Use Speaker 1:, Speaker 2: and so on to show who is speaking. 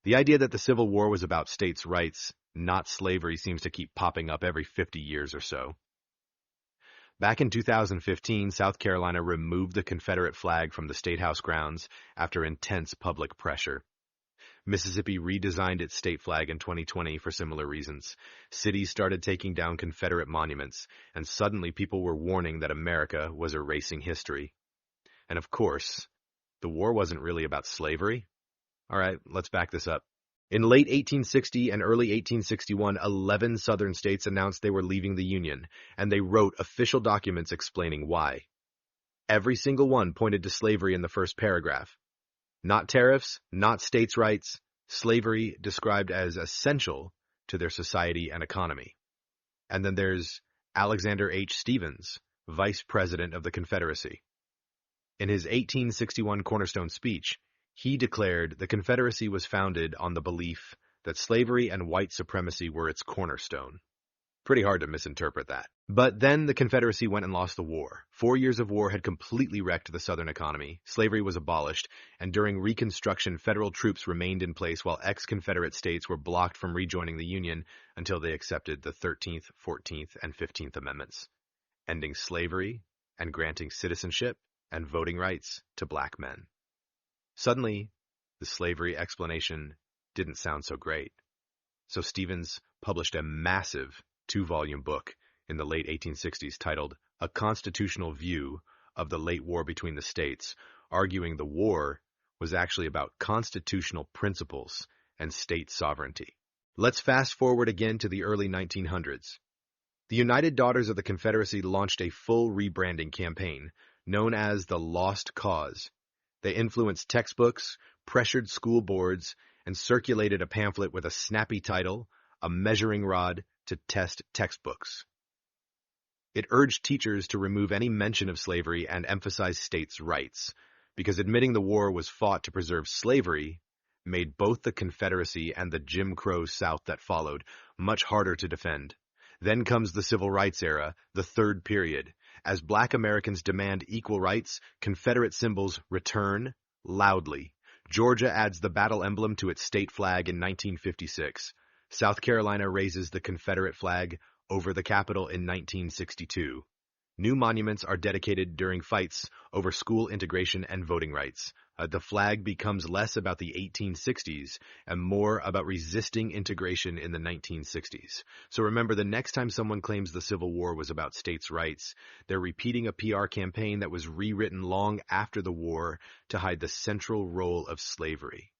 Speaker 1: The idea that the Civil War was about states' rights, not slavery, seems to keep popping up every 50 years or so. Back in 2015, South Carolina removed the Confederate flag from the State House grounds after intense public pressure. Mississippi redesigned its state flag in 2020 for similar reasons. Cities started taking down Confederate monuments, and suddenly people were warning that America was erasing history. And of course, the war wasn't really about slavery. All right, let's back this up. In late 1860 and early 1861, 11 Southern states announced they were leaving the Union, and they wrote official documents explaining why. Every single one pointed to slavery in the first paragraph. Not tariffs, not states' rights, slavery described as essential to their society and economy. And then there's Alexander H. Stephens, Vice President of the Confederacy. In his 1861 Cornerstone speech, he declared the Confederacy was founded on the belief that slavery and white supremacy were its cornerstone. Pretty hard to misinterpret that. But then the Confederacy went and lost the war. 4 years of war had completely wrecked the Southern economy. Slavery was abolished, and during Reconstruction, federal troops remained in place while ex-Confederate states were blocked from rejoining the Union until they accepted the 13th, 14th, and 15th Amendments, ending slavery and granting citizenship and voting rights to black men. Suddenly, the slavery explanation didn't sound so great. So Stephens published a massive 2-volume book in the late 1860s titled A Constitutional View of the Late War Between the States, arguing the war was actually about constitutional principles and state sovereignty. Let's fast forward again to the early 1900s. The United Daughters of the Confederacy launched a full rebranding campaign known as the Lost Cause. They influenced textbooks, pressured school boards, and circulated a pamphlet with a snappy title, A Measuring Rod to Test Textbooks. It urged teachers to remove any mention of slavery and emphasize states' rights, because admitting the war was fought to preserve slavery made both the Confederacy and the Jim Crow South that followed much harder to defend. Then comes the Civil Rights era, the third period. As black Americans demand equal rights, Confederate symbols return loudly. Georgia adds the battle emblem to its state flag in 1956. South Carolina raises the Confederate flag over the Capitol in 1962. New monuments are dedicated during fights over school integration and voting rights. The flag becomes less about the 1860s and more about resisting integration in the 1960s. So remember, the next time someone claims the Civil War was about states' rights, they're repeating a PR campaign that was rewritten long after the war to hide the central role of slavery.